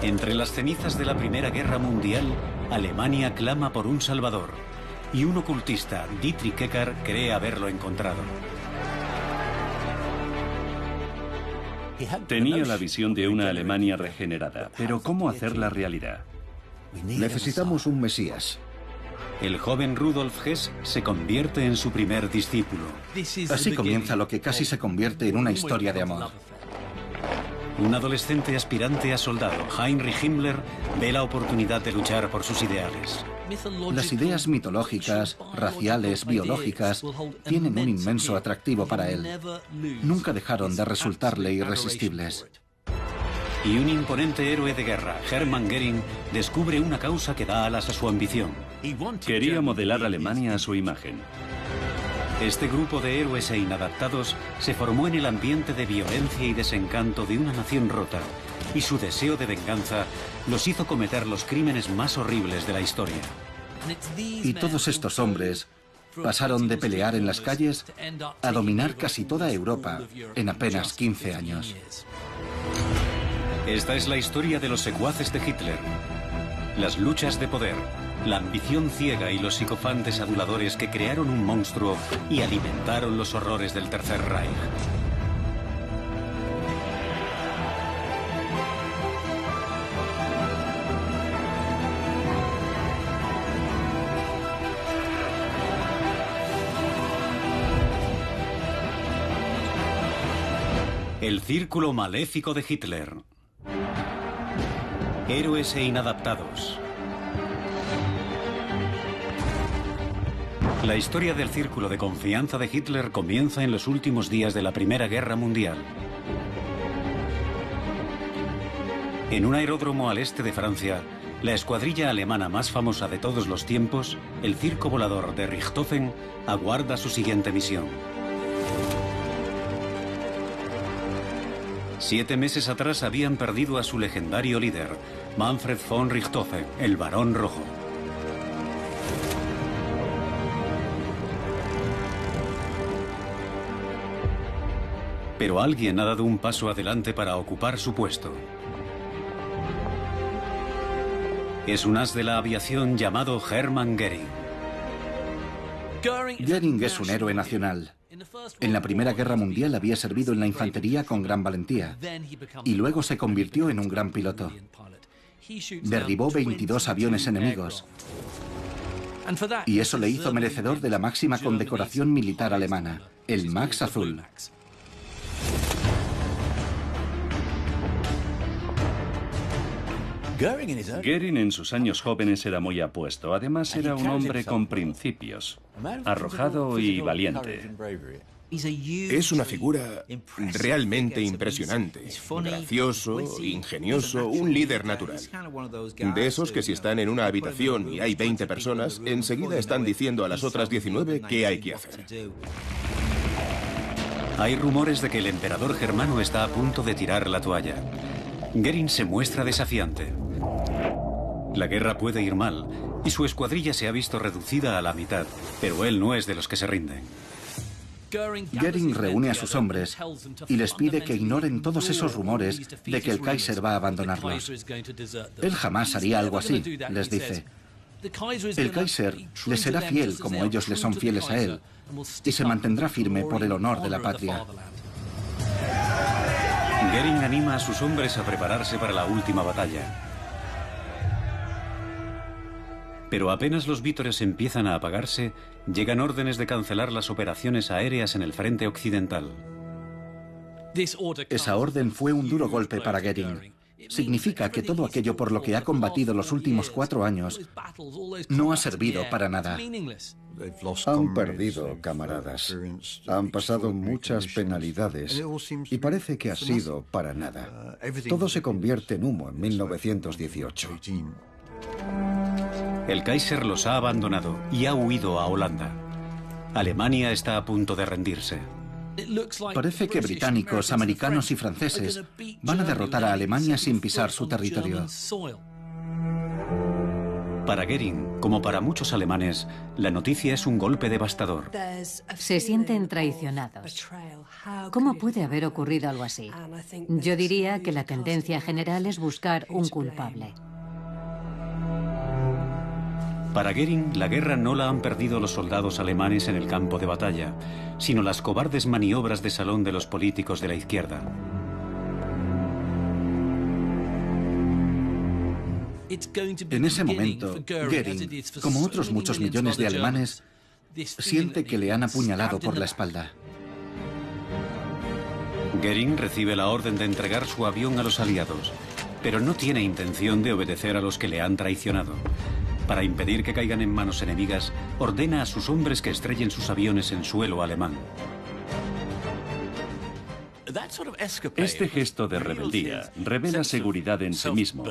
Entre las cenizas de la Primera Guerra Mundial, Alemania clama por un salvador, y un ocultista, Dietrich Eckart, cree haberlo encontrado. Tenía la visión de una Alemania regenerada, pero ¿cómo hacerla realidad? Necesitamos un Mesías. El joven Rudolf Hess se convierte en su primer discípulo. Así comienza lo que casi se convierte en una historia de amor. Un adolescente aspirante a soldado, Heinrich Himmler, ve la oportunidad de luchar por sus ideales. Las ideas mitológicas, raciales, biológicas, tienen un inmenso atractivo para él. Nunca dejaron de resultarle irresistibles. Y un imponente héroe de guerra, Hermann Göring, descubre una causa que da alas a su ambición. Quería modelar Alemania a su imagen. Este grupo de héroes e inadaptados se formó en el ambiente de violencia y desencanto de una nación rota, y su deseo de venganza los hizo cometer los crímenes más horribles de la historia. Y todos estos hombres pasaron de pelear en las calles a dominar casi toda Europa en apenas 15 años. Esta es la historia de los secuaces de Hitler. Las luchas de poder, la ambición ciega y los psicofantes aduladores que crearon un monstruo y alimentaron los horrores del Tercer Reich. El círculo maléfico de Hitler. Héroes e inadaptados. La historia del círculo de confianza de Hitler comienza en los últimos días de la Primera Guerra Mundial. En un aeródromo al este de Francia, la escuadrilla alemana más famosa de todos los tiempos, el circo volador de Richthofen, aguarda su siguiente misión. 7 meses atrás habían perdido a su legendario líder, Manfred von Richthofen, el Barón Rojo. Pero alguien ha dado un paso adelante para ocupar su puesto. Es un as de la aviación llamado Hermann Göring. Göring es un héroe nacional. En la Primera Guerra Mundial había servido en la infantería con gran valentía y luego se convirtió en un gran piloto. Derribó 22 aviones enemigos y eso le hizo merecedor de la máxima condecoración militar alemana, el Max Azul. Göring en sus años jóvenes era muy apuesto. Además era un hombre con principios, arrojado y valiente. Es una figura realmente impresionante, gracioso, ingenioso, un líder natural. De esos que si están en una habitación y hay 20 personas, enseguida están diciendo a las otras 19 qué hay que hacer. Hay rumores de que el emperador germano está a punto de tirar la toalla. Göring se muestra desafiante. La guerra puede ir mal y su escuadrilla se ha visto reducida a la mitad, pero él no es de los que se rinden. Göring reúne a sus hombres y les pide que ignoren todos esos rumores de que el Kaiser va a abandonarlos. Él jamás haría algo así, les dice. El Kaiser les será fiel como ellos le son fieles a él y se mantendrá firme por el honor de la patria. Göring anima a sus hombres a prepararse para la última batalla. Pero apenas los vítores empiezan a apagarse, llegan órdenes de cancelar las operaciones aéreas en el frente occidental. Esa orden fue un duro golpe para Göring. Significa que todo aquello por lo que ha combatido los últimos 4 años no ha servido para nada. Han perdido camaradas, han pasado muchas penalidades y parece que ha sido para nada. Todo se convierte en humo en 1918. El Kaiser los ha abandonado y ha huido a Holanda. Alemania está a punto de rendirse. Parece que británicos, americanos y franceses van a derrotar a Alemania sin pisar su territorio. Para Goering, como para muchos alemanes, la noticia es un golpe devastador. Se sienten traicionados. ¿Cómo puede haber ocurrido algo así? Yo diría que la tendencia general es buscar un culpable. Para Goering, la guerra no la han perdido los soldados alemanes en el campo de batalla, sino las cobardes maniobras de salón de los políticos de la izquierda. En ese momento, Goering, como otros muchos millones de alemanes, siente que le han apuñalado por la espalda. Goering recibe la orden de entregar su avión a los aliados, pero no tiene intención de obedecer a los que le han traicionado. Para impedir que caigan en manos enemigas, ordena a sus hombres que estrellen sus aviones en suelo alemán. Este gesto de rebeldía revela seguridad en sí mismo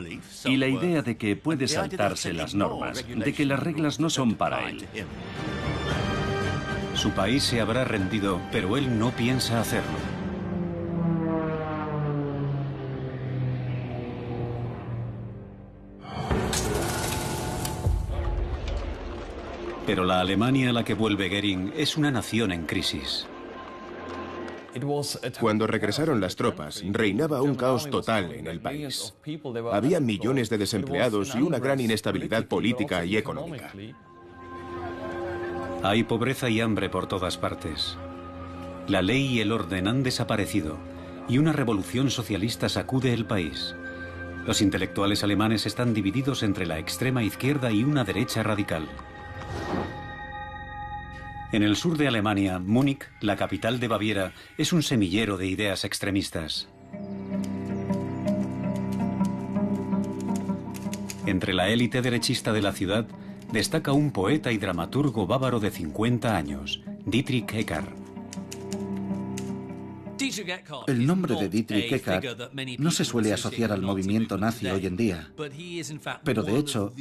y la idea de que puede saltarse las normas, de que las reglas no son para él. Su país se habrá rendido, pero él no piensa hacerlo. Pero la Alemania a la que vuelve Goering es una nación en crisis. Cuando regresaron las tropas, reinaba un caos total en el país. Había millones de desempleados y una gran inestabilidad política y económica. Hay pobreza y hambre por todas partes. La ley y el orden han desaparecido y una revolución socialista sacude el país. Los intelectuales alemanes están divididos entre la extrema izquierda y una derecha radical. En el sur de Alemania, Múnich, la capital de Baviera, es un semillero de ideas extremistas. Entre la élite derechista de la ciudad, destaca un poeta y dramaturgo bávaro de 50 años, Dietrich Eckart. El nombre de Dietrich Eckart no se suele asociar al movimiento nazi hoy en día, pero de hecho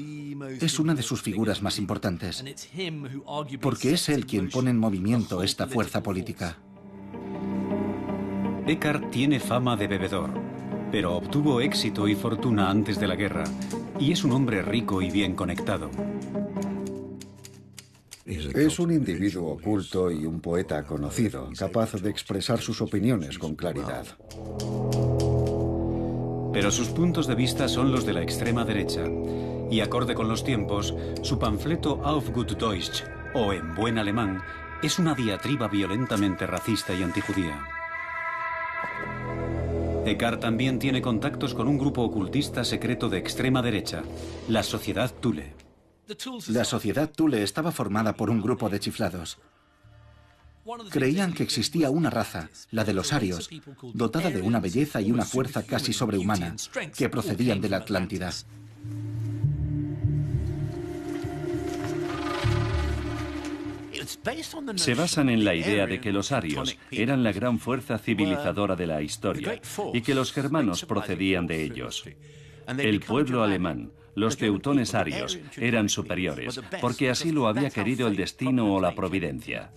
es una de sus figuras más importantes, porque es él quien pone en movimiento esta fuerza política. Eckart tiene fama de bebedor, pero obtuvo éxito y fortuna antes de la guerra, y es un hombre rico y bien conectado. Es un individuo oculto y un poeta conocido, capaz de expresar sus opiniones con claridad. Pero sus puntos de vista son los de la extrema derecha, y acorde con los tiempos, su panfleto Auf gut Deutsch, o en buen alemán, es una diatriba violentamente racista y antijudía. Eckart también tiene contactos con un grupo ocultista secreto de extrema derecha, la Sociedad Thule. La Sociedad Thule estaba formada por un grupo de chiflados. Creían que existía una raza, la de los arios, dotada de una belleza y una fuerza casi sobrehumana, que procedían de la Atlántida. Se basan en la idea de que los arios eran la gran fuerza civilizadora de la historia y que los germanos procedían de ellos. El pueblo alemán, los teutones arios, eran superiores, porque así lo había querido el destino o la providencia.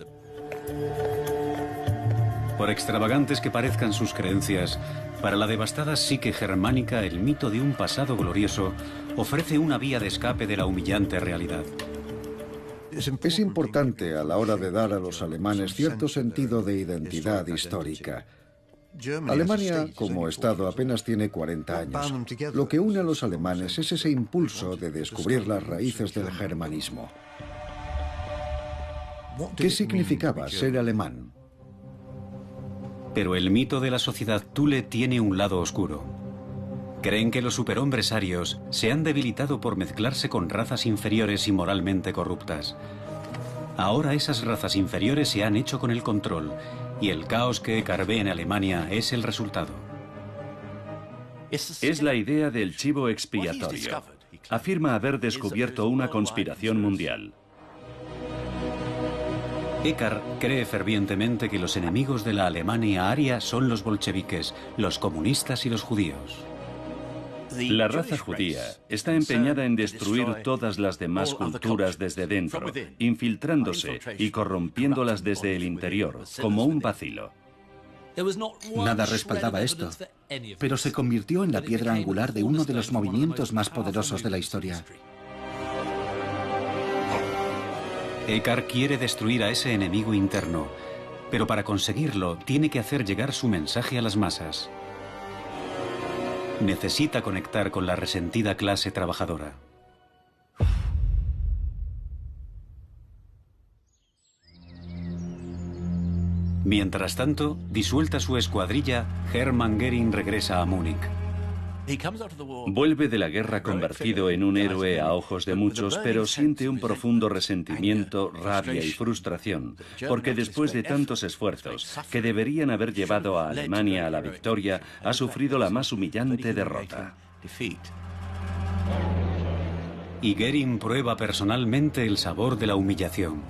Por extravagantes que parezcan sus creencias, para la devastada psique germánica el mito de un pasado glorioso ofrece una vía de escape de la humillante realidad. Es importante a la hora de dar a los alemanes cierto sentido de identidad histórica. Alemania, como Estado, apenas tiene 40 años. Lo que une a los alemanes es ese impulso de descubrir las raíces del germanismo. ¿Qué significaba ser alemán? Pero el mito de la sociedad Thule tiene un lado oscuro. Creen que los superhombres arios se han debilitado por mezclarse con razas inferiores y moralmente corruptas. Ahora esas razas inferiores se han hecho con el control, y el caos que Eckart ve en Alemania es el resultado. Es la idea del chivo expiatorio. Afirma haber descubierto una conspiración mundial. Eckart cree fervientemente que los enemigos de la Alemania aria son los bolcheviques, los comunistas y los judíos. La raza judía está empeñada en destruir todas las demás culturas desde dentro, infiltrándose y corrompiéndolas desde el interior, como un bacilo. Nada respaldaba esto, pero se convirtió en la piedra angular de uno de los movimientos más poderosos de la historia. Eckart quiere destruir a ese enemigo interno, pero para conseguirlo tiene que hacer llegar su mensaje a las masas. Necesita conectar con la resentida clase trabajadora. Mientras tanto, disuelta su escuadrilla, Hermann Göring regresa a Múnich. Vuelve de la guerra convertido en un héroe a ojos de muchos, pero siente un profundo resentimiento, rabia y frustración, porque después de tantos esfuerzos que deberían haber llevado a Alemania a la victoria, ha sufrido la más humillante derrota. Y Göring prueba personalmente el sabor de la humillación.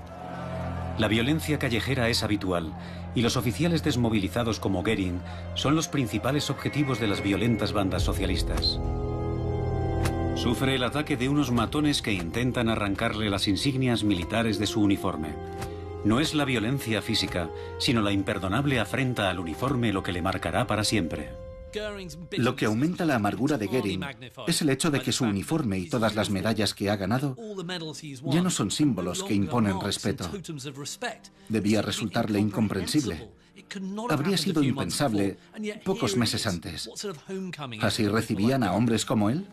La violencia callejera es habitual, y los oficiales desmovilizados como Göring son los principales objetivos de las violentas bandas socialistas. Sufre el ataque de unos matones que intentan arrancarle las insignias militares de su uniforme. No es la violencia física, sino la imperdonable afrenta al uniforme lo que le marcará para siempre. Lo que aumenta la amargura de Göring es el hecho de que su uniforme y todas las medallas que ha ganado ya no son símbolos que imponen respeto. Debía resultarle incomprensible. Habría sido impensable pocos meses antes. ¿Así recibían a hombres como él?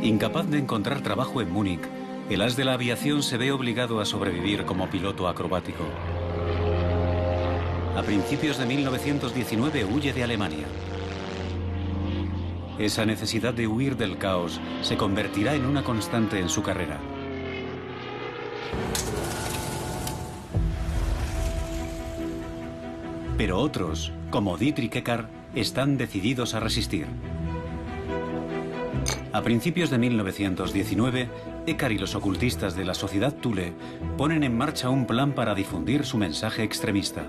Incapaz de encontrar trabajo en Múnich, el as de la aviación se ve obligado a sobrevivir como piloto acrobático. A principios de 1919 huye de Alemania. Esa necesidad de huir del caos se convertirá en una constante en su carrera. Pero otros, como Dietrich Eckart, están decididos a resistir. A principios de 1919, Eckart y los ocultistas de la Sociedad Thule ponen en marcha un plan para difundir su mensaje extremista.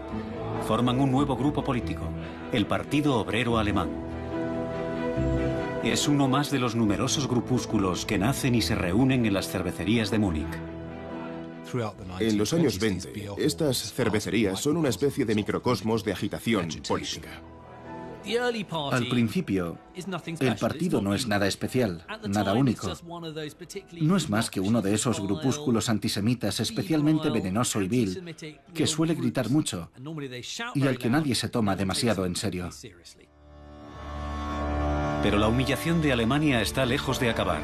Forman un nuevo grupo político, el Partido Obrero Alemán. Es uno más de los numerosos grupúsculos que nacen y se reúnen en las cervecerías de Múnich. En los años 20, estas cervecerías son una especie de microcosmos de agitación política. Al principio, el partido no es nada especial, nada único. No es más que uno de esos grupúsculos antisemitas especialmente venenoso y vil, que suele gritar mucho y al que nadie se toma demasiado en serio. Pero la humillación de Alemania está lejos de acabar,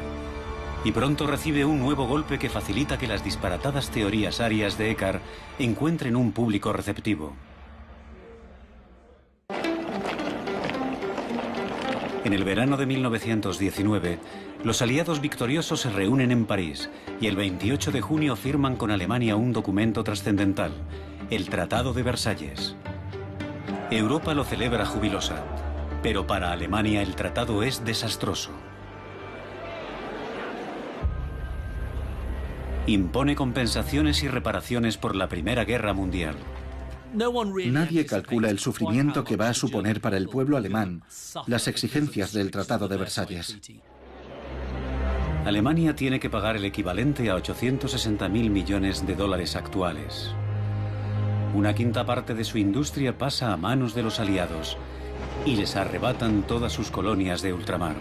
y pronto recibe un nuevo golpe que facilita que las disparatadas teorías arias de Eckart encuentren un público receptivo. En el verano de 1919, los aliados victoriosos se reúnen en París y el 28 de junio firman con Alemania un documento trascendental, el Tratado de Versalles. Europa lo celebra jubilosa, pero para Alemania el tratado es desastroso. Impone compensaciones y reparaciones por la Primera Guerra Mundial. Nadie calcula el sufrimiento que va a suponer para el pueblo alemán las exigencias del Tratado de Versalles. Alemania tiene que pagar el equivalente a 860.000 millones de dólares actuales. Una quinta parte de su industria pasa a manos de los aliados y les arrebatan todas sus colonias de ultramar.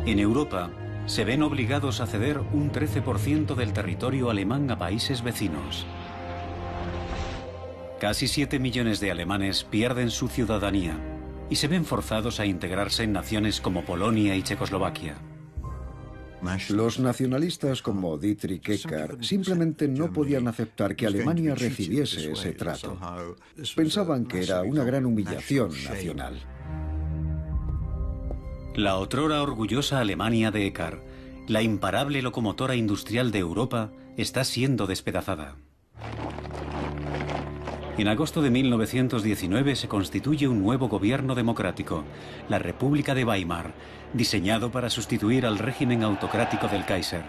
En Europa, se ven obligados a ceder un 13% del territorio alemán a países vecinos. Casi 7 millones de alemanes pierden su ciudadanía y se ven forzados a integrarse en naciones como Polonia y Checoslovaquia. Los nacionalistas como Dietrich Eckart simplemente no podían aceptar que Alemania recibiese ese trato. Pensaban que era una gran humillación nacional. La otrora orgullosa Alemania de Eckart, la imparable locomotora industrial de Europa, está siendo despedazada. En agosto de 1919 se constituye un nuevo gobierno democrático, la República de Weimar, diseñado para sustituir al régimen autocrático del Kaiser.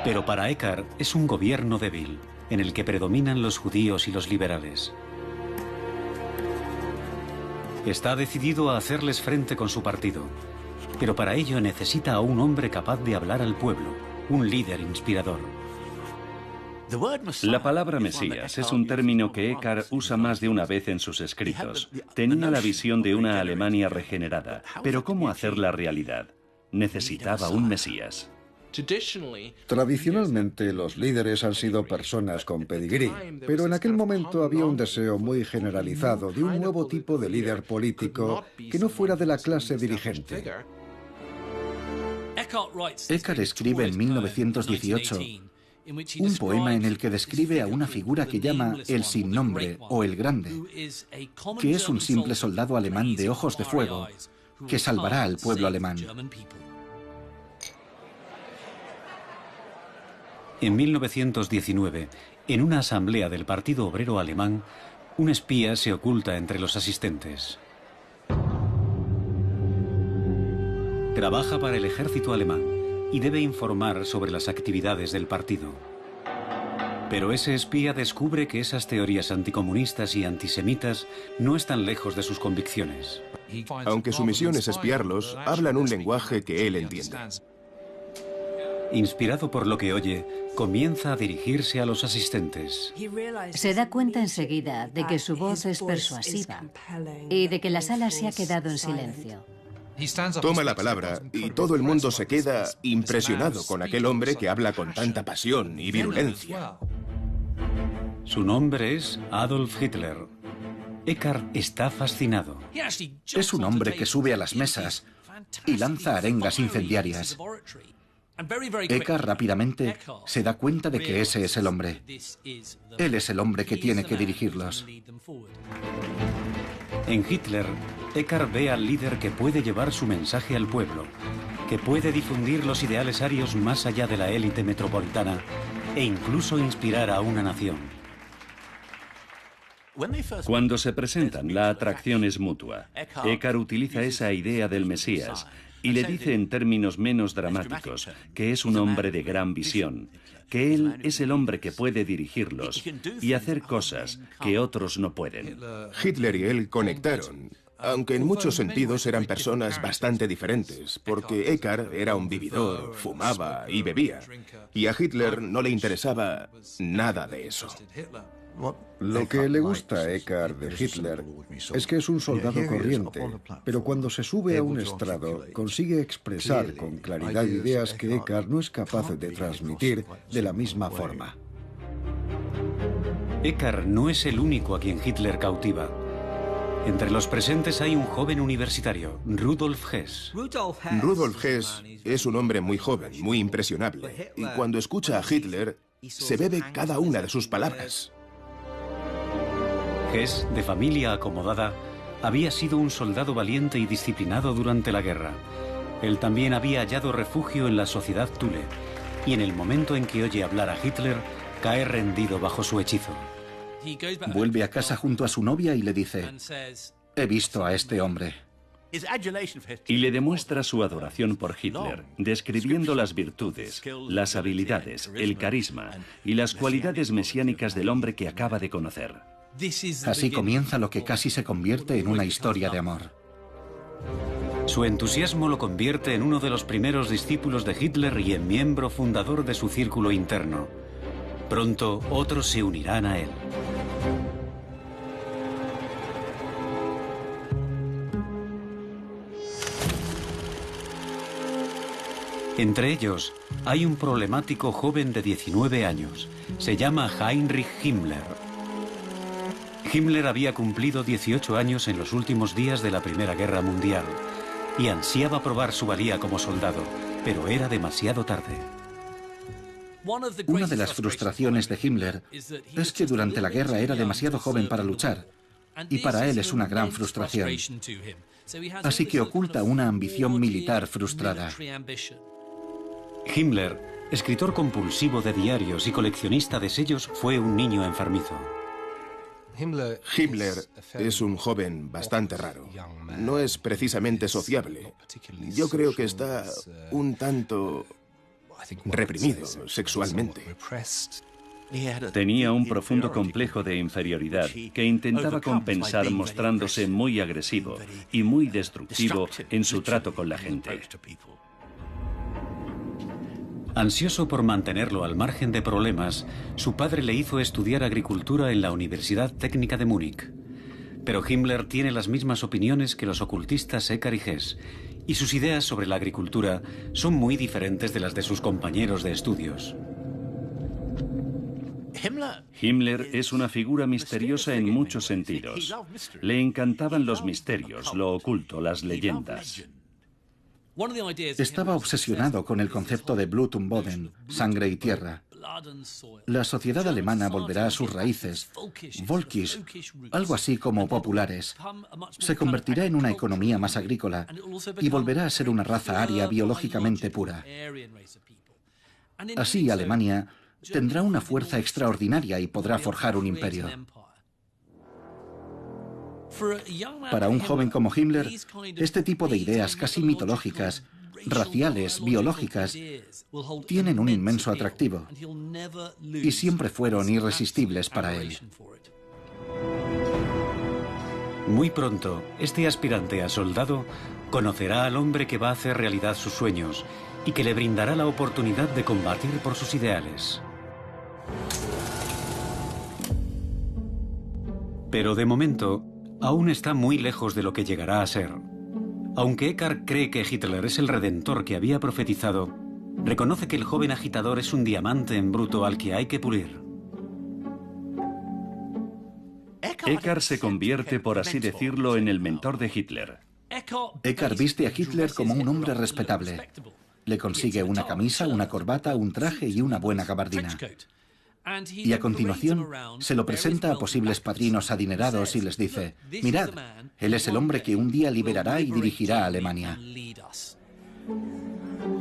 Pero para Eckart es un gobierno débil, en el que predominan los judíos y los liberales. Está decidido a hacerles frente con su partido, pero para ello necesita a un hombre capaz de hablar al pueblo, un líder inspirador. La palabra Mesías es un término que Eckhart usa más de una vez en sus escritos. Tenía la visión de una Alemania regenerada, pero ¿cómo hacerla realidad? Necesitaba un Mesías. Tradicionalmente los líderes han sido personas con pedigrí, pero en aquel momento había un deseo muy generalizado de un nuevo tipo de líder político que no fuera de la clase dirigente. Eckhart escribe en 1918 un poema en el que describe a una figura que llama el sin nombre o el grande, que es un simple soldado alemán de ojos de fuego que salvará al pueblo alemán. En 1919, en una asamblea del Partido Obrero Alemán, un espía se oculta entre los asistentes. Trabaja para el ejército alemán y debe informar sobre las actividades del partido. Pero ese espía descubre que esas teorías anticomunistas y antisemitas no están lejos de sus convicciones. Aunque su misión es espiarlos, hablan un lenguaje que él entiende. Inspirado por lo que oye, comienza a dirigirse a los asistentes. Se da cuenta enseguida de que su voz es persuasiva y de que la sala se ha quedado en silencio. Toma la palabra y todo el mundo se queda impresionado con aquel hombre que habla con tanta pasión y virulencia. Su nombre es Adolf Hitler. Eckhart está fascinado. Es un hombre que sube a las mesas y lanza arengas incendiarias. Eckhart rápidamente se da cuenta de que ese es el hombre. Él es el hombre que tiene que dirigirlos. En Hitler, Eckhart ve al líder que puede llevar su mensaje al pueblo, que puede difundir los ideales arios más allá de la élite metropolitana e incluso inspirar a una nación. Cuando se presentan, la atracción es mutua. Eckhart utiliza esa idea del Mesías y le dice en términos menos dramáticos que es un hombre de gran visión, que él es el hombre que puede dirigirlos y hacer cosas que otros no pueden. Hitler y él conectaron, aunque en muchos sentidos eran personas bastante diferentes, porque Eckhart era un vividor, fumaba y bebía, y a Hitler no le interesaba nada de eso. Lo que le gusta a Eckhart de Hitler es que es un soldado corriente, pero cuando se sube a un estrado consigue expresar con claridad ideas que Eckhart no es capaz de transmitir de la misma forma. Eckhart no es el único a quien Hitler cautiva. Entre los presentes hay un joven universitario, Rudolf Hess. Rudolf Hess es un hombre muy joven, muy impresionable, y cuando escucha a Hitler, se bebe cada una de sus palabras. Hess, de familia acomodada, había sido un soldado valiente y disciplinado durante la guerra. Él también había hallado refugio en la sociedad Thule, y en el momento en que oye hablar a Hitler, cae rendido bajo su hechizo. Vuelve a casa junto a su novia y le dice: he visto a este hombre. Y le demuestra su adoración por Hitler, describiendo las virtudes, las habilidades, el carisma y las cualidades mesiánicas del hombre que acaba de conocer. Así comienza lo que casi se convierte en una historia de amor. Su entusiasmo lo convierte en uno de los primeros discípulos de Hitler y en miembro fundador de su círculo interno. Pronto otros se unirán a él. Entre ellos hay un problemático joven de 19 años. Se llama Heinrich Himmler. Himmler había cumplido 18 años en los últimos días de la Primera Guerra Mundial y ansiaba probar su valía como soldado, pero era demasiado tarde. Una de las frustraciones de Himmler es que durante la guerra era demasiado joven para luchar, y para él es una gran frustración. Así que oculta una ambición militar frustrada. Himmler, escritor compulsivo de diarios y coleccionista de sellos, fue un niño enfermizo. Himmler es un joven bastante raro. No es precisamente sociable. Yo creo que está un tanto reprimido sexualmente. Tenía un profundo complejo de inferioridad que intentaba compensar mostrándose muy agresivo y muy destructivo en su trato con la gente. Ansioso por mantenerlo al margen de problemas, su padre le hizo estudiar agricultura en la Universidad Técnica de Múnich. Pero Himmler tiene las mismas opiniones que los ocultistas Eckart y Hess, y sus ideas sobre la agricultura son muy diferentes de las de sus compañeros de estudios. Himmler es una figura misteriosa en muchos sentidos. Le encantaban los misterios, lo oculto, las leyendas. Estaba obsesionado con el concepto de Blut und Boden, sangre y tierra. La sociedad alemana volverá a sus raíces, Volkisch, algo así como populares. Se convertirá en una economía más agrícola y volverá a ser una raza aria biológicamente pura. Así, Alemania tendrá una fuerza extraordinaria y podrá forjar un imperio. Para un joven como Himmler, este tipo de ideas casi mitológicas, raciales, biológicas, tienen un inmenso atractivo y siempre fueron irresistibles para él. Muy pronto, este aspirante a soldado conocerá al hombre que va a hacer realidad sus sueños y que le brindará la oportunidad de combatir por sus ideales. Pero de momento, aún está muy lejos de lo que llegará a ser. Aunque Eckart cree que Hitler es el redentor que había profetizado, reconoce que el joven agitador es un diamante en bruto al que hay que pulir. Eckart se convierte, por así decirlo, en el mentor de Hitler. Eckart viste a Hitler como un hombre respetable. Le consigue una camisa, una corbata, un traje y una buena gabardina. Y a continuación se lo presenta a posibles padrinos adinerados y les dice: mirad, él es el hombre que un día liberará y dirigirá a Alemania.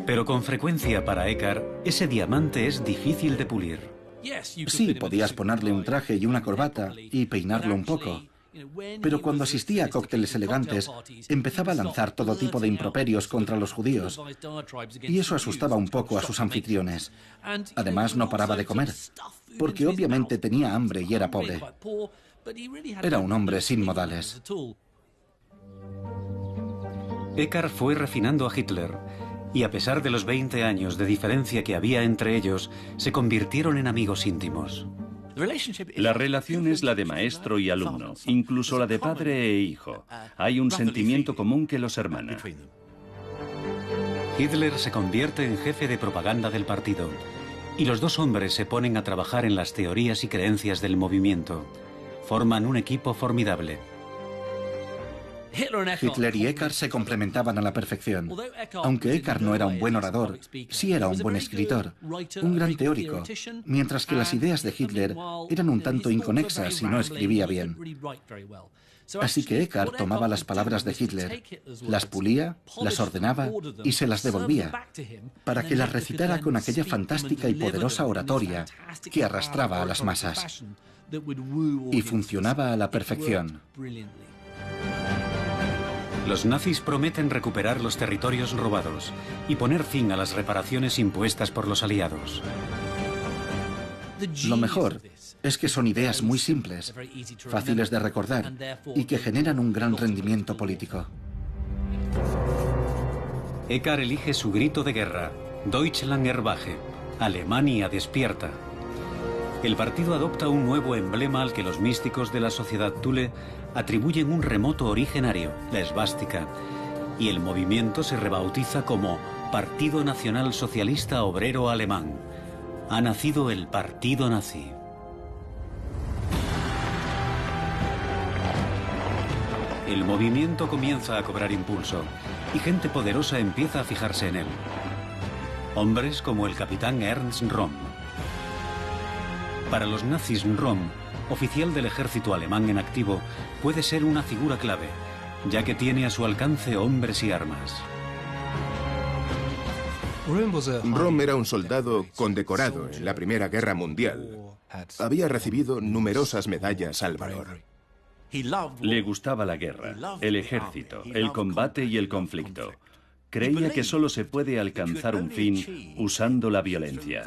Pero con frecuencia para Eckart, ese diamante es difícil de pulir. Sí, podías ponerle un traje y una corbata y peinarlo un poco. Pero cuando asistía a cócteles elegantes, empezaba a lanzar todo tipo de improperios contra los judíos. Y eso asustaba un poco a sus anfitriones. Además, no paraba de comer, porque obviamente tenía hambre y era pobre. Era un hombre sin modales. Eckart fue refinando a Hitler, y a pesar de los 20 años de diferencia que había entre ellos, se convirtieron en amigos íntimos. La relación es la de maestro y alumno, incluso la de padre e hijo. Hay un sentimiento común que los hermana. Hitler se convierte en jefe de propaganda del partido, y los dos hombres se ponen a trabajar en las teorías y creencias del movimiento. Forman un equipo formidable. Hitler y Eckart se complementaban a la perfección. Aunque Eckart no era un buen orador, sí era un buen escritor, un gran teórico, mientras que las ideas de Hitler eran un tanto inconexas y no escribía bien. Así que Eckart tomaba las palabras de Hitler, las pulía, las ordenaba y se las devolvía, para que las recitara con aquella fantástica y poderosa oratoria que arrastraba a las masas. Y funcionaba a la perfección. Los nazis prometen recuperar los territorios robados y poner fin a las reparaciones impuestas por los aliados. Lo mejor es que son ideas muy simples, fáciles de recordar y que generan un gran rendimiento político. Eckart elige su grito de guerra, Deutschland erwache, Alemania despierta. El partido adopta un nuevo emblema al que los místicos de la sociedad Thule atribuyen un remoto originario, la esvástica, y el movimiento se rebautiza como Partido Nacional Socialista Obrero Alemán. Ha nacido el partido nazi. El movimiento comienza a cobrar impulso y gente poderosa empieza a fijarse en él. Hombres como el capitán Ernst Röhm. Para los nazis, Röhm, oficial del ejército alemán en activo, puede ser una figura clave, ya que tiene a su alcance hombres y armas. Röhm era un soldado condecorado en la Primera Guerra Mundial. Había recibido numerosas medallas al valor. Le gustaba la guerra, el ejército, el combate y el conflicto. Creía que solo se puede alcanzar un fin usando la violencia.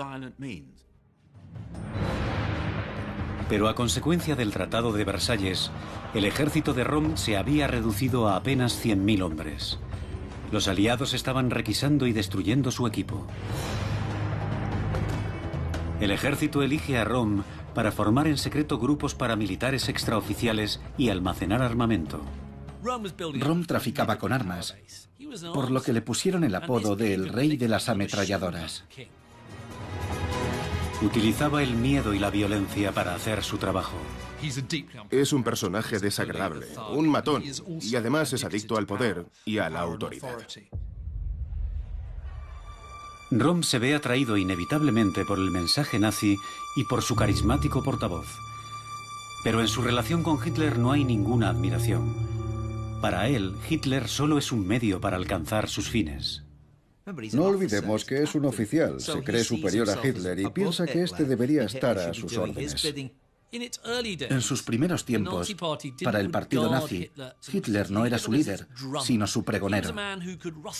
Pero a consecuencia del Tratado de Versalles, el ejército de Röhm se había reducido a apenas 100.000 hombres. Los aliados estaban requisando y destruyendo su equipo. El ejército elige a Röhm para formar en secreto grupos paramilitares extraoficiales y almacenar armamento. Röhm traficaba con armas, por lo que le pusieron el apodo de el rey de las ametralladoras. Utilizaba el miedo y la violencia para hacer su trabajo. Es un personaje desagradable, un matón, y además es adicto al poder y a la autoridad. Röhm se ve atraído inevitablemente por el mensaje nazi y por su carismático portavoz. Pero en su relación con Hitler no hay ninguna admiración. Para él, Hitler solo es un medio para alcanzar sus fines. No olvidemos que es un oficial, se cree superior a Hitler y piensa que éste debería estar a sus órdenes. En sus primeros tiempos, para el partido nazi, Hitler no era su líder, sino su pregonero.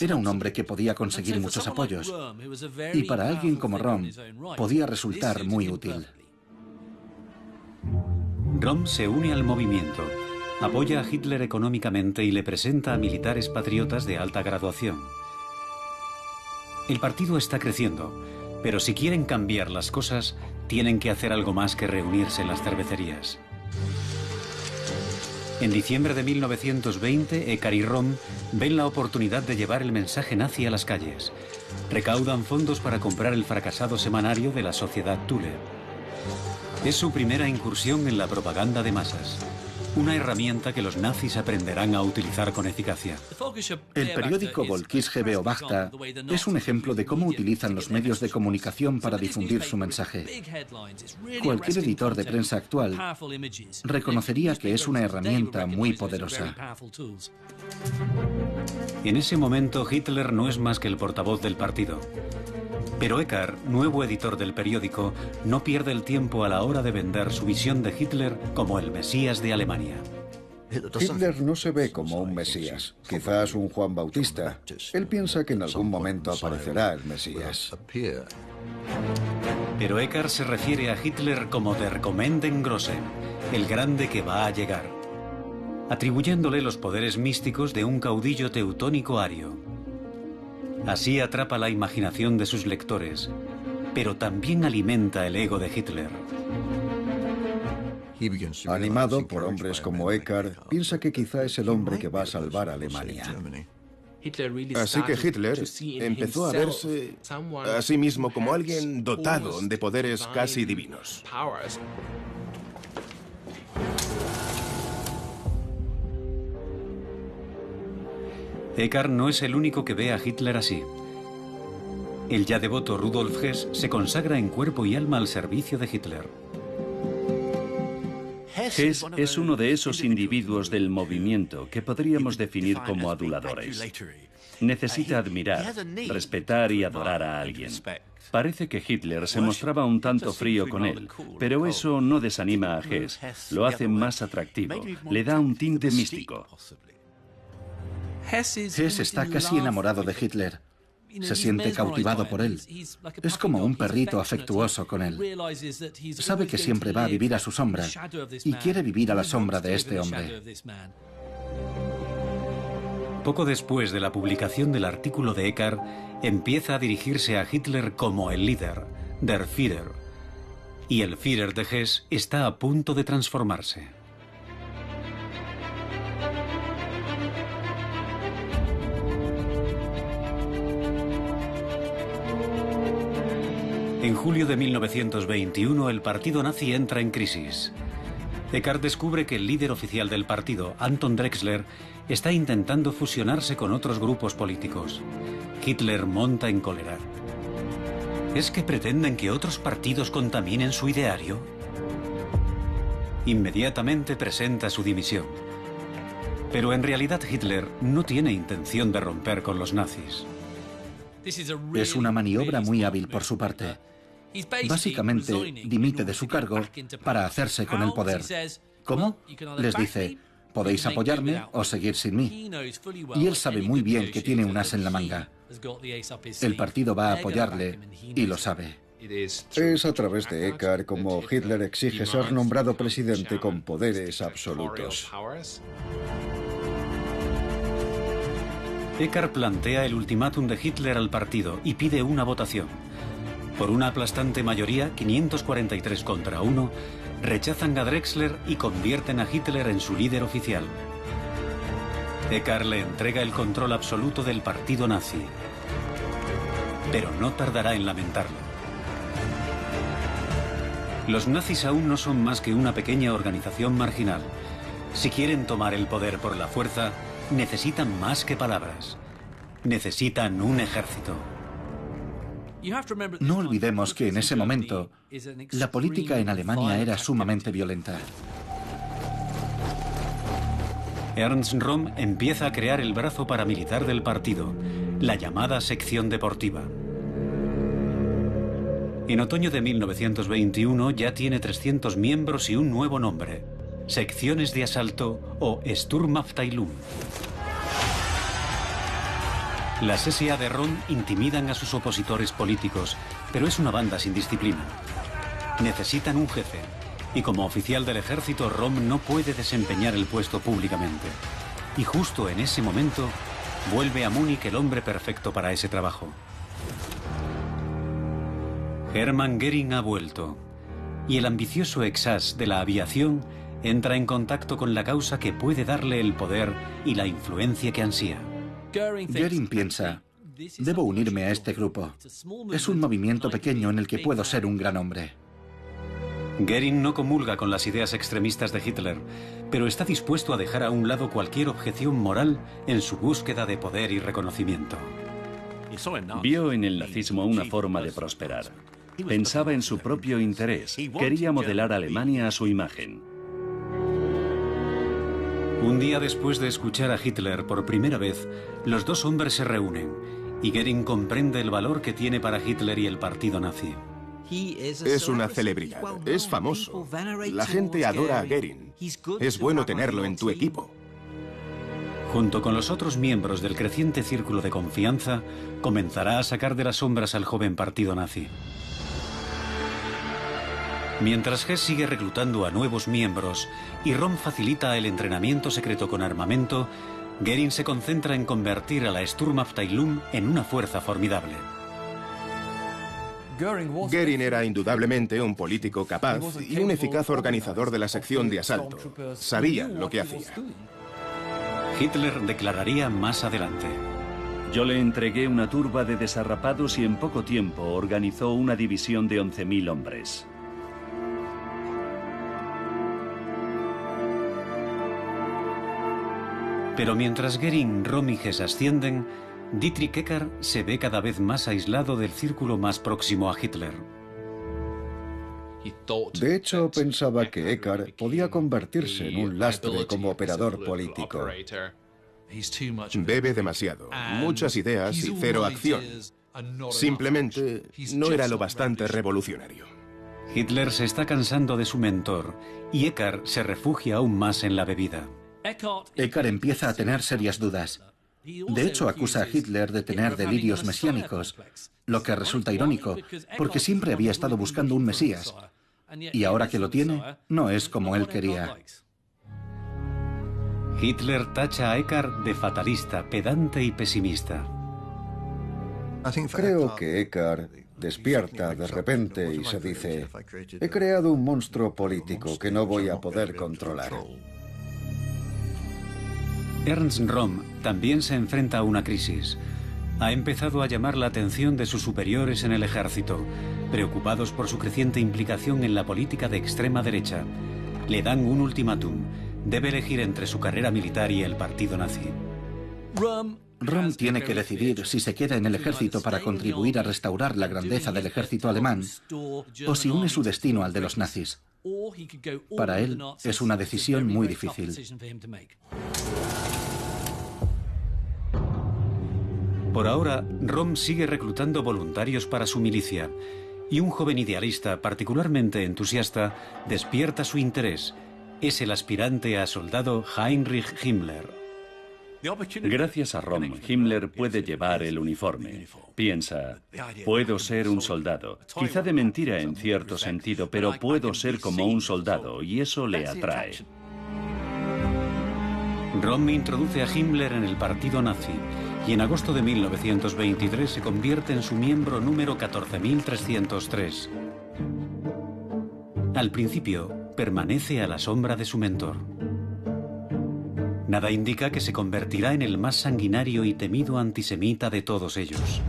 Era un hombre que podía conseguir muchos apoyos, y para alguien como Röhm podía resultar muy útil. Röhm se une al movimiento, apoya a Hitler económicamente y le presenta a militares patriotas de alta graduación. El partido está creciendo, pero si quieren cambiar las cosas, tienen que hacer algo más que reunirse en las cervecerías. En diciembre de 1920, Eckart y Röhm ven la oportunidad de llevar el mensaje nazi a las calles. Recaudan fondos para comprar el fracasado semanario de la Sociedad Thule. Es su primera incursión en la propaganda de masas, una herramienta que los nazis aprenderán a utilizar con eficacia. El periódico Volkische Beobachter es un ejemplo de cómo utilizan los medios de comunicación para difundir su mensaje. Cualquier editor de prensa actual reconocería que es una herramienta muy poderosa. En ese momento, Hitler no es más que el portavoz del partido. Pero Eckart, nuevo editor del periódico, no pierde el tiempo a la hora de vender su visión de Hitler como el Mesías de Alemania. Hitler no se ve como un Mesías, quizás un Juan Bautista. Él piensa que en algún momento aparecerá el Mesías. Pero Eckart se refiere a Hitler como der Kommenden Großen, el grande que va a llegar, atribuyéndole los poderes místicos de un caudillo teutónico ario. Así atrapa la imaginación de sus lectores, pero también alimenta el ego de Hitler. Animado por hombres como Eckart, piensa que quizá es el hombre que va a salvar a Alemania. Así que Hitler empezó a verse a sí mismo como alguien dotado de poderes casi divinos. Eckart no es el único que ve a Hitler así. El ya devoto Rudolf Hess se consagra en cuerpo y alma al servicio de Hitler. Hess es uno de esos individuos del movimiento que podríamos definir como aduladores. Necesita admirar, respetar y adorar a alguien. Parece que Hitler se mostraba un tanto frío con él, pero eso no desanima a Hess, lo hace más atractivo, le da un tinte místico. Hess está casi enamorado de Hitler. Se siente cautivado por él. Es como un perrito afectuoso con él. Sabe que siempre va a vivir a su sombra y quiere vivir a la sombra de este hombre. Poco después de la publicación del artículo de Eckart, empieza a dirigirse a Hitler como el líder, der Führer. Y el Führer de Hess está a punto de transformarse. En julio de 1921, el partido nazi entra en crisis. Eckart descubre que el líder oficial del partido, Anton Drexler, está intentando fusionarse con otros grupos políticos. Hitler monta en cólera. ¿Es que pretenden que otros partidos contaminen su ideario? Inmediatamente presenta su dimisión. Pero en realidad Hitler no tiene intención de romper con los nazis. Es una maniobra muy hábil por su parte. Básicamente, dimite de su cargo para hacerse con el poder. ¿Cómo? Les dice, podéis apoyarme o seguir sin mí. Y él sabe muy bien que tiene un as en la manga. El partido va a apoyarle y lo sabe. Es a través de Eckart como Hitler exige ser nombrado presidente con poderes absolutos. Eckart plantea el ultimátum de Hitler al partido y pide una votación. Por una aplastante mayoría, 543 contra 1, rechazan a Drexler y convierten a Hitler en su líder oficial. Eckart le entrega el control absoluto del partido nazi, pero no tardará en lamentarlo. Los nazis aún no son más que una pequeña organización marginal. Si quieren tomar el poder por la fuerza, necesitan más que palabras. Necesitan un ejército. No olvidemos que en ese momento la política en Alemania era sumamente violenta. Ernst Röhm empieza a crear el brazo paramilitar del partido, la llamada sección deportiva. En otoño de 1921 ya tiene 300 miembros y un nuevo nombre: Secciones de Asalto o Sturmabteilung. Las SA de Röhm intimidan a sus opositores políticos, pero es una banda sin disciplina. Necesitan un jefe, y como oficial del ejército, Röhm no puede desempeñar el puesto públicamente. Y justo en ese momento, vuelve a Múnich el hombre perfecto para ese trabajo. Hermann Göring ha vuelto, y el ambicioso ex-as de la aviación entra en contacto con la causa que puede darle el poder y la influencia que ansía. Göring piensa: debo unirme a este grupo. Es un movimiento pequeño en el que puedo ser un gran hombre. Göring no comulga con las ideas extremistas de Hitler, pero está dispuesto a dejar a un lado cualquier objeción moral en su búsqueda de poder y reconocimiento. Vio en el nazismo una forma de prosperar. Pensaba en su propio interés. Quería modelar a Alemania a su imagen. Un día después de escuchar a Hitler por primera vez, los dos hombres se reúnen y Göring comprende el valor que tiene para Hitler y el partido nazi. Es una celebridad, es famoso. La gente adora a Göring. Es bueno tenerlo en tu equipo. Junto con los otros miembros del creciente círculo de confianza, comenzará a sacar de las sombras al joven partido nazi. Mientras Hess sigue reclutando a nuevos miembros y Röhm facilita el entrenamiento secreto con armamento, Göring se concentra en convertir a la Sturmabteilung en una fuerza formidable. Göring era indudablemente un político capaz y un eficaz organizador de la sección de asalto. Sabía lo que hacía. Hitler declararía más adelante: Yo le entregué una turba de desarrapados y en poco tiempo organizó una división de 11.000 hombres. Pero mientras Göring, Röhm y Hess ascienden, Dietrich Eckart se ve cada vez más aislado del círculo más próximo a Hitler. De hecho, pensaba que Eckart podía convertirse en un lastre como operador político. Bebe demasiado, muchas ideas y cero acción. Simplemente no era lo bastante revolucionario. Hitler se está cansando de su mentor y Eckart se refugia aún más en la bebida. Eckart empieza a tener serias dudas. De hecho, acusa a Hitler de tener delirios mesiánicos, lo que resulta irónico, porque siempre había estado buscando un Mesías. Y ahora que lo tiene, no es como él quería. Hitler tacha a Eckart de fatalista, pedante y pesimista. Creo que Eckart despierta de repente y se dice: he creado un monstruo político que no voy a poder controlar. Ernst Röhm también se enfrenta a una crisis. Ha empezado a llamar la atención de sus superiores en el ejército, preocupados por su creciente implicación en la política de extrema derecha. Le dan un ultimátum: debe elegir entre su carrera militar y el partido nazi. Röhm tiene que decidir si se queda en el ejército para contribuir a restaurar la grandeza del ejército alemán o si une su destino al de los nazis. Para él es una decisión muy difícil. Por ahora, Röhm sigue reclutando voluntarios para su milicia, y un joven idealista particularmente entusiasta despierta su interés. Es el aspirante a soldado Heinrich Himmler. Gracias a Röhm, Himmler puede llevar el uniforme. Piensa: puedo ser un soldado. Quizá de mentira en cierto sentido, pero puedo ser como un soldado, y eso le atrae. Röhm introduce a Himmler en el partido nazi y en agosto de 1923 se convierte en su miembro número 14.303. Al principio, permanece a la sombra de su mentor. Nada indica que se convertirá en el más sanguinario y temido antisemita de todos ellos.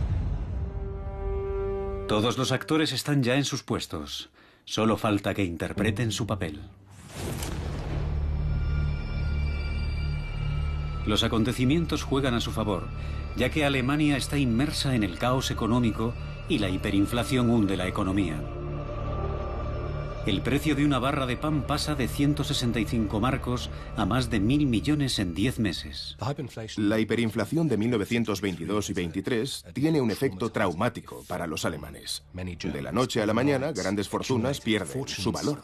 Todos los actores están ya en sus puestos. Solo falta que interpreten su papel. Los acontecimientos juegan a su favor, ya que Alemania está inmersa en el caos económico y la hiperinflación hunde la economía. El precio de una barra de pan pasa de 165 marcos a más de 1.000 millones en 10 meses. La hiperinflación de 1922 y 23 tiene un efecto traumático para los alemanes. De la noche a la mañana, grandes fortunas pierden su valor.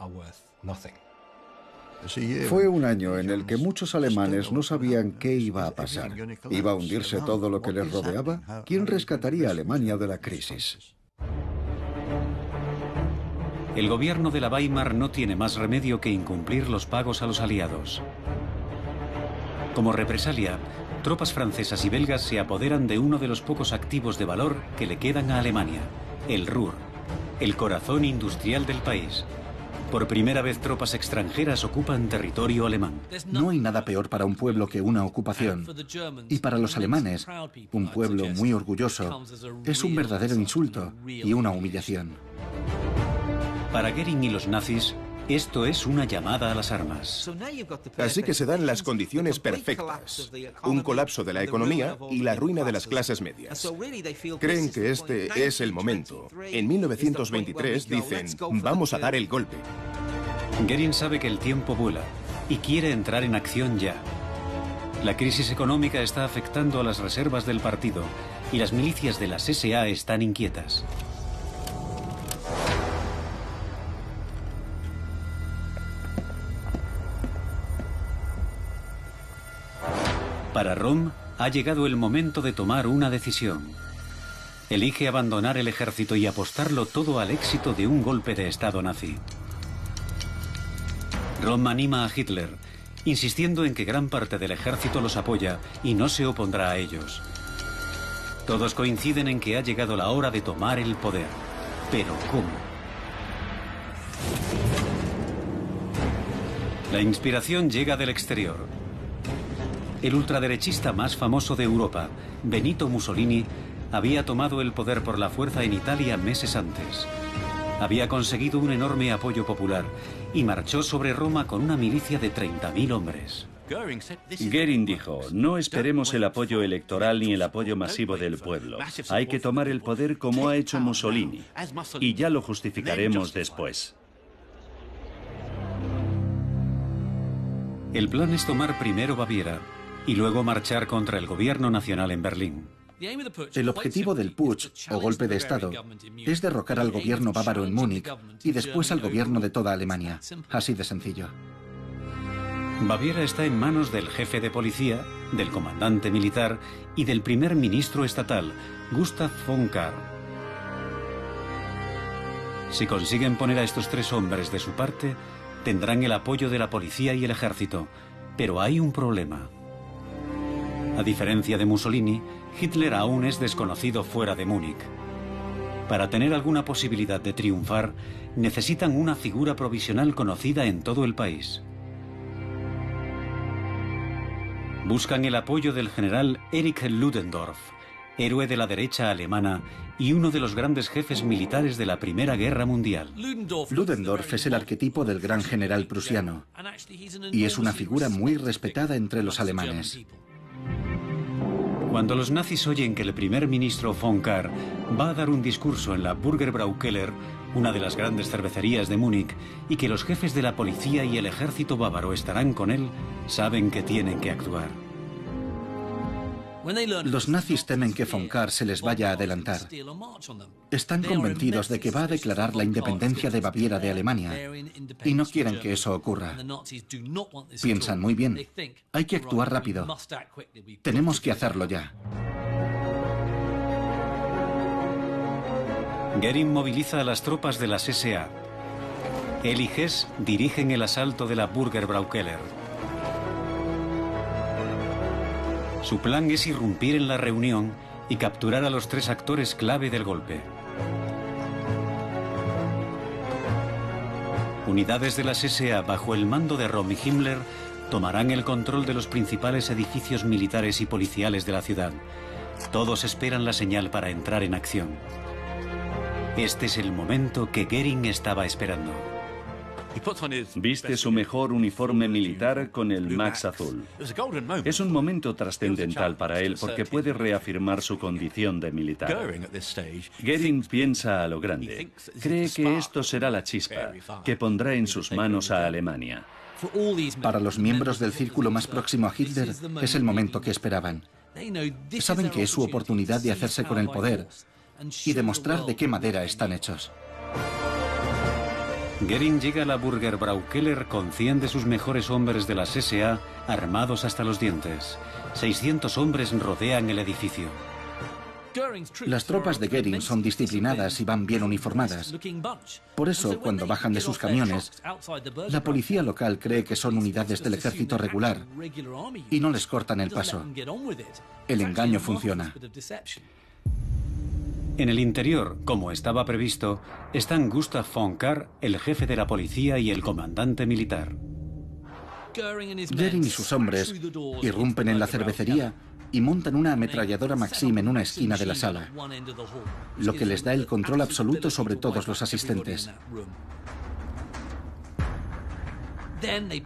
Fue un año en el que muchos alemanes no sabían qué iba a pasar. ¿Iba a hundirse todo lo que les rodeaba? ¿Quién rescataría a Alemania de la crisis? El gobierno de la Weimar no tiene más remedio que incumplir los pagos a los aliados. Como represalia, tropas francesas y belgas se apoderan de uno de los pocos activos de valor que le quedan a Alemania, el Ruhr, el corazón industrial del país. Por primera vez tropas extranjeras ocupan territorio alemán. No hay nada peor para un pueblo que una ocupación. Y para los alemanes, un pueblo muy orgulloso, es un verdadero insulto y una humillación. Para Göring y los nazis, esto es una llamada a las armas. Así que se dan las condiciones perfectas. Un colapso de la economía y la ruina de las clases medias. Creen que este es el momento. En 1923 dicen, vamos a dar el golpe. Göring sabe que el tiempo vuela y quiere entrar en acción ya. La crisis económica está afectando a las reservas del partido y las milicias de las SA están inquietas. Para Röhm ha llegado el momento de tomar una decisión. Elige abandonar el ejército y apostarlo todo al éxito de un golpe de Estado nazi. Röhm anima a Hitler, insistiendo en que gran parte del ejército los apoya y no se opondrá a ellos. Todos coinciden en que ha llegado la hora de tomar el poder. ¿Pero cómo? La inspiración llega del exterior. El ultraderechista más famoso de Europa, Benito Mussolini, había tomado el poder por la fuerza en Italia meses antes. Había conseguido un enorme apoyo popular y marchó sobre Roma con una milicia de 30.000 hombres. Göring dijo, no esperemos el apoyo electoral ni el apoyo masivo del pueblo. Hay que tomar el poder como ha hecho Mussolini, y ya lo justificaremos después. El plan es tomar primero Baviera y luego marchar contra el gobierno nacional en Berlín. El objetivo del putsch, o golpe de Estado, es derrocar al gobierno bávaro en Múnich y después al gobierno de toda Alemania. Así de sencillo. Baviera está en manos del jefe de policía, del comandante militar y del primer ministro estatal, Gustav von Kahr. Si consiguen poner a estos tres hombres de su parte, tendrán el apoyo de la policía y el ejército. Pero hay un problema. A diferencia de Mussolini, Hitler aún es desconocido fuera de Múnich. Para tener alguna posibilidad de triunfar, necesitan una figura provisional conocida en todo el país. Buscan el apoyo del general Erich Ludendorff, héroe de la derecha alemana y uno de los grandes jefes militares de la Primera Guerra Mundial. Ludendorff es el arquetipo del gran general prusiano y es una figura muy respetada entre los alemanes. Cuando los nazis oyen que el primer ministro von Kahr va a dar un discurso en la Burgerbraukeller, una de las grandes cervecerías de Múnich, y que los jefes de la policía y el ejército bávaro estarán con él, saben que tienen que actuar. Los nazis temen que von Kahr se les vaya a adelantar. Están convencidos de que va a declarar la independencia de Baviera de Alemania y no quieren que eso ocurra. Piensan muy bien. Hay que actuar rápido. Tenemos que hacerlo ya. Göring moviliza a las tropas de las SA. Él y Hess dirigen el asalto de la Burgerbraukeller. Su plan es irrumpir en la reunión y capturar a los 3 actores clave del golpe. Unidades de las SA bajo el mando de Romy Himmler tomarán el control de los principales edificios militares y policiales de la ciudad. Todos esperan la señal para entrar en acción. Este es el momento que Goering estaba esperando. Viste su mejor uniforme militar con el Max azul. Es un momento trascendental para él porque puede reafirmar su condición de militar. Goering piensa a lo grande. Cree que esto será la chispa que pondrá en sus manos a Alemania. Para los miembros del círculo más próximo a Hitler, es el momento que esperaban. Saben que es su oportunidad de hacerse con el poder y demostrar de qué madera están hechos. Goering llega a la Burgerbraukeller con 100 de sus mejores hombres de las SA armados hasta los dientes. 600 hombres rodean el edificio. Las tropas de Goering son disciplinadas y van bien uniformadas. Por eso, cuando bajan de sus camiones, la policía local cree que son unidades del ejército regular y no les cortan el paso. El engaño funciona. En el interior, como estaba previsto, están Gustav von Kahr, el jefe de la policía y el comandante militar. Goering y sus hombres irrumpen en la cervecería y montan una ametralladora Maxim en una esquina de la sala, lo que les da el control absoluto sobre todos los asistentes.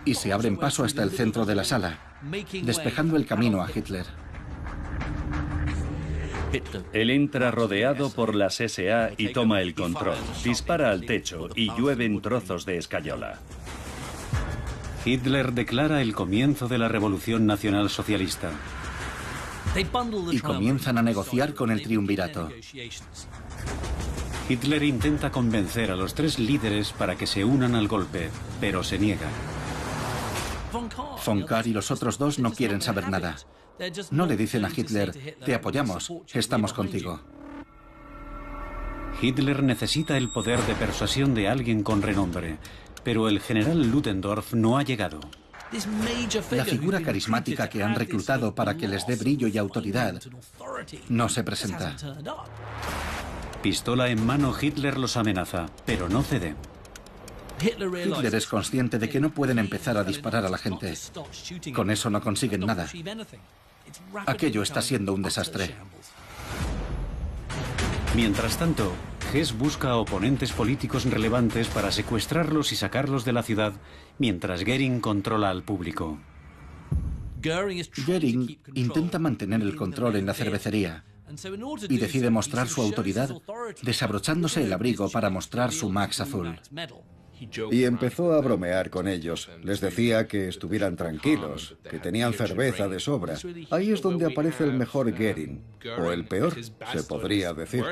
Y se abren paso hasta el centro de la sala, despejando el camino a Hitler. Él entra rodeado por las SA y toma el control. Dispara al techo y llueven trozos de escayola. Hitler declara el comienzo de la Revolución Nacional Socialista. Y comienzan a negociar con el triunvirato. Hitler intenta convencer a los 3 líderes para que se unan al golpe, pero se niega. Von Kahr y los otros 2 no quieren saber nada. No le dicen a Hitler, te apoyamos, estamos contigo. Hitler necesita el poder de persuasión de alguien con renombre, pero el general Ludendorff no ha llegado. La figura carismática que han reclutado para que les dé brillo y autoridad no se presenta. Pistola en mano, Hitler los amenaza, pero no cede. Hitler es consciente de que no pueden empezar a disparar a la gente. Con eso no consiguen nada. Aquello está siendo un desastre. Mientras tanto, Hess busca a oponentes políticos relevantes para secuestrarlos y sacarlos de la ciudad, mientras Goering controla al público. Goering intenta mantener el control en la cervecería y decide mostrar su autoridad desabrochándose el abrigo para mostrar su Max azul. Y empezó a bromear con ellos. Les decía que estuvieran tranquilos, que tenían cerveza de sobra. Ahí es donde aparece el mejor Goering, o el peor, se podría decir.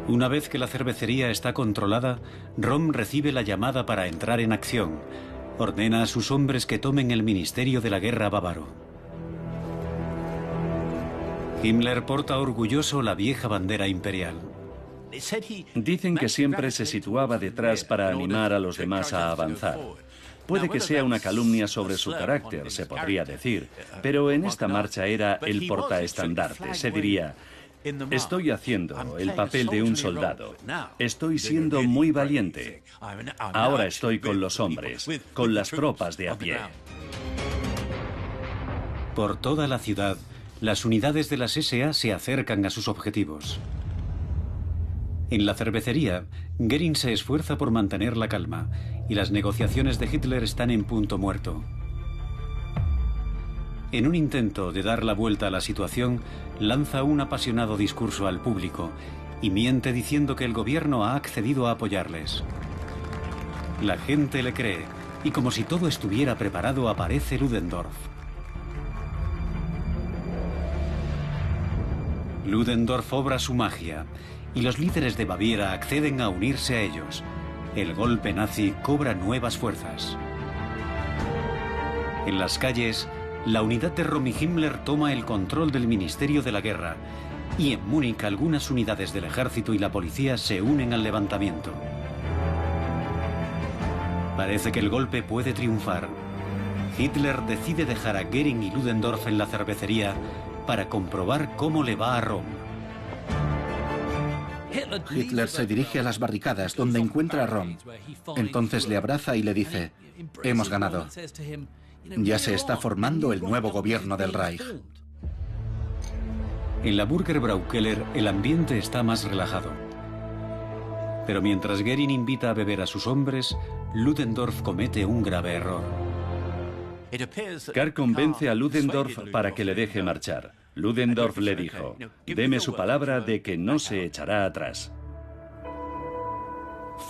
Una vez que la cervecería está controlada, Rom recibe la llamada para entrar en acción. Ordena a sus hombres que tomen el Ministerio de la Guerra bávaro. Himmler porta orgulloso la vieja bandera imperial. Dicen que siempre se situaba detrás para animar a los demás a avanzar. Puede que sea una calumnia sobre su carácter, se podría decir, pero en esta marcha era el portaestandarte. Se diría, estoy haciendo el papel de un soldado. Estoy siendo muy valiente. Ahora estoy con los hombres, con las tropas de a pie. Por toda la ciudad, las unidades de las SA se acercan a sus objetivos. En la cervecería, Goering se esfuerza por mantener la calma y las negociaciones de Hitler están en punto muerto. En un intento de dar la vuelta a la situación, lanza un apasionado discurso al público y miente diciendo que el gobierno ha accedido a apoyarles. La gente le cree y como si todo estuviera preparado aparece Ludendorff. Ludendorff obra su magia y los líderes de Baviera acceden a unirse a ellos. El golpe nazi cobra nuevas fuerzas. En las calles, la unidad de Romy Himmler toma el control del Ministerio de la Guerra y en Múnich algunas unidades del ejército y la policía se unen al levantamiento. Parece que el golpe puede triunfar. Hitler decide dejar a Goering y Ludendorff en la cervecería para comprobar cómo le va a Röhm. Hitler se dirige a las barricadas, donde encuentra a Röhm. Entonces le abraza y le dice: hemos ganado. Ya se está formando el nuevo gobierno del Reich. En la Burger Braukeller el ambiente está más relajado. Pero mientras Goering invita a beber a sus hombres, Ludendorff comete un grave error. Kahr convence a Ludendorff para que le deje marchar. Ludendorff le dijo: deme su palabra de que no se echará atrás.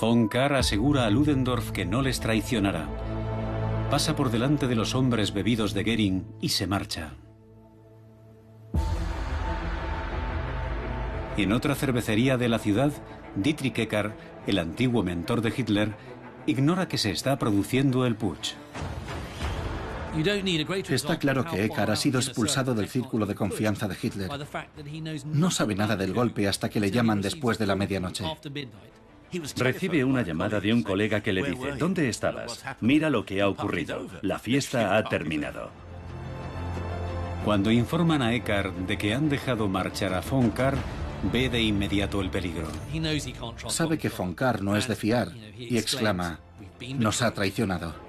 Von Kahr asegura a Ludendorff que no les traicionará. Pasa por delante de los hombres bebidos de Goering y se marcha. En otra cervecería de la ciudad, Dietrich Eckart, el antiguo mentor de Hitler, ignora que se está produciendo el putsch. Está claro que Eckart ha sido expulsado del círculo de confianza de Hitler. No sabe nada del golpe hasta que le llaman después de la medianoche. Recibe una llamada de un colega que le dice: ¿dónde estabas? Mira lo que ha ocurrido. La fiesta ha terminado. Cuando informan a Eckart de que han dejado marchar a Von Kahr, ve de inmediato el peligro. Sabe que Von Kahr no es de fiar y exclama: nos ha traicionado.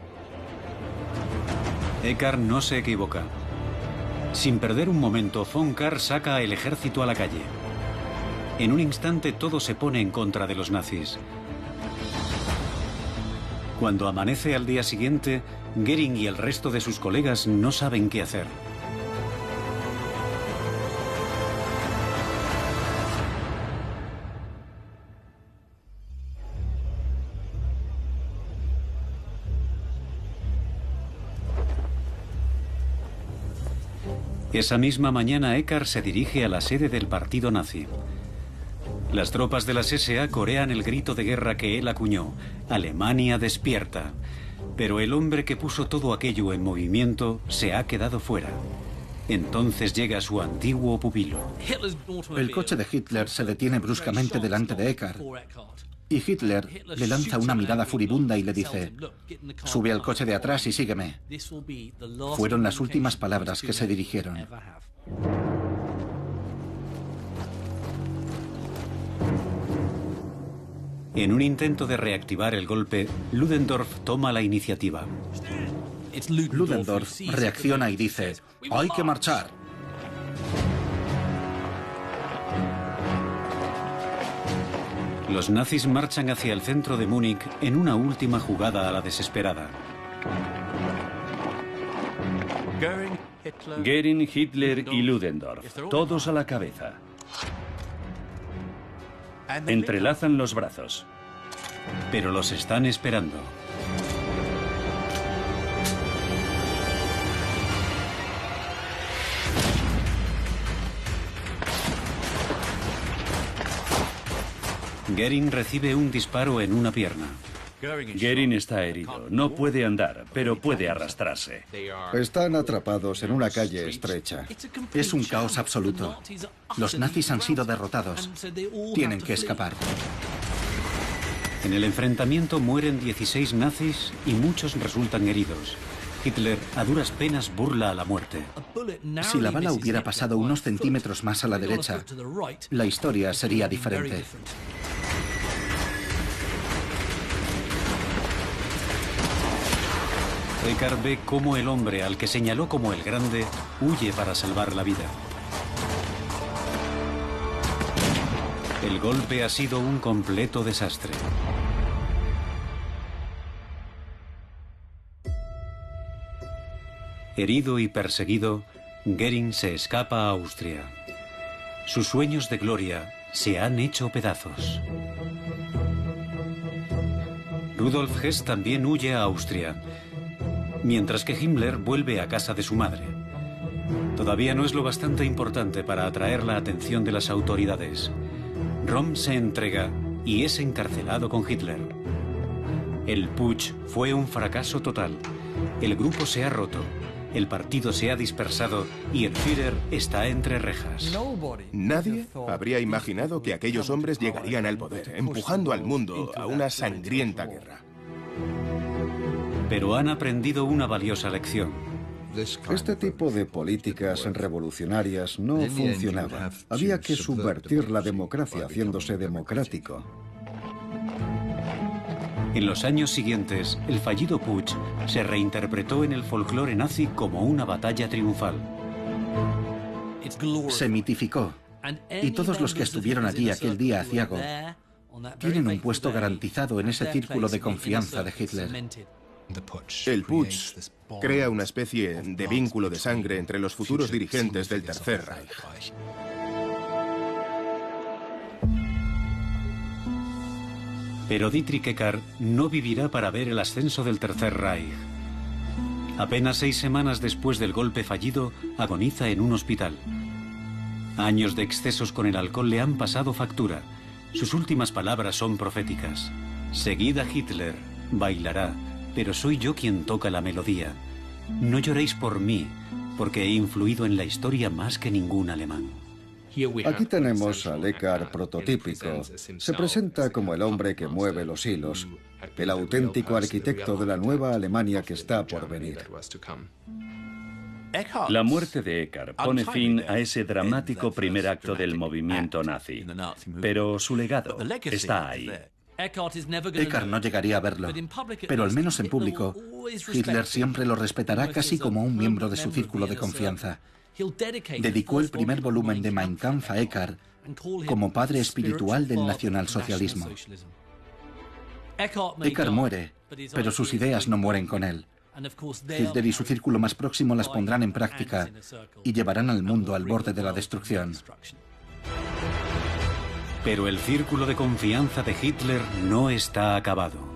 Eckart no se equivoca. Sin perder un momento, Von Kahr saca el ejército a la calle. En un instante todo se pone en contra de los nazis. Cuando amanece al día siguiente, Goering y el resto de sus colegas no saben qué hacer. Esa misma mañana Eckart se dirige a la sede del partido nazi. Las tropas de las SA corean el grito de guerra que él acuñó: Alemania despierta. Pero el hombre que puso todo aquello en movimiento se ha quedado fuera. Entonces llega su antiguo pupilo. El coche de Hitler se detiene bruscamente delante de Eckart. Y Hitler le lanza una mirada furibunda y le dice: sube al coche de atrás y sígueme. Fueron las últimas palabras que se dirigieron. En un intento de reactivar el golpe, Ludendorff toma la iniciativa. Ludendorff reacciona y dice: hay que marchar. Los nazis marchan hacia el centro de Múnich en una última jugada a la desesperada. Goering, Hitler y Ludendorff, todos a la cabeza. Entrelazan los brazos. Pero los están esperando. Goering recibe un disparo en una pierna. Goering está herido. No puede andar, pero puede arrastrarse. Están atrapados en una calle estrecha. Es un caos absoluto. Los nazis han sido derrotados. Tienen que escapar. En el enfrentamiento mueren 16 nazis y muchos resultan heridos. Hitler a duras penas burla a la muerte. Si la bala hubiera pasado unos centímetros más a la derecha, la historia sería diferente. Eckart ve cómo el hombre al que señaló como el grande huye para salvar la vida. El golpe ha sido un completo desastre. Herido y perseguido, Goering se escapa a Austria. Sus sueños de gloria se han hecho pedazos. Rudolf Hess también huye a Austria, mientras que Himmler vuelve a casa de su madre. Todavía no es lo bastante importante para atraer la atención de las autoridades. Röhm se entrega y es encarcelado con Hitler. El putsch fue un fracaso total. El grupo se ha roto, el partido se ha dispersado y el Führer está entre rejas. Nadie habría imaginado que aquellos hombres llegarían al poder, empujando al mundo a una sangrienta guerra. pero han aprendido una valiosa lección. Este tipo de políticas revolucionarias no funcionaba. Había que subvertir la democracia haciéndose democrático. En los años siguientes, el fallido putsch se reinterpretó en el folclore nazi como una batalla triunfal. Se mitificó, y todos los que estuvieron allí aquel día aciago tienen un puesto garantizado en ese círculo de confianza de Hitler. El putsch crea una especie de vínculo de sangre entre los futuros dirigentes del Tercer Reich. Pero Dietrich Eckart no vivirá para ver el ascenso del Tercer Reich. Apenas 6 semanas después del golpe fallido, agoniza en un hospital. Años de excesos con el alcohol le han pasado factura. Sus últimas palabras son proféticas. Seguid a Hitler, bailará, pero soy yo quien toca la melodía. No lloréis por mí, porque he influido en la historia más que ningún alemán. Aquí tenemos al Eckart prototípico. Se presenta como el hombre que mueve los hilos, el auténtico arquitecto de la nueva Alemania que está por venir. La muerte de Eckart pone fin a ese dramático primer acto del movimiento nazi, pero su legado está ahí. Eckart no llegaría a verlo, pero al menos en público, Hitler siempre lo respetará casi como un miembro de su círculo de confianza. Dedicó el primer volumen de Mein Kampf a Eckart como padre espiritual del nacionalsocialismo. Eckart muere, pero sus ideas no mueren con él. Hitler y su círculo más próximo las pondrán en práctica y llevarán al mundo al borde de la destrucción. Pero el círculo de confianza de Hitler no está acabado.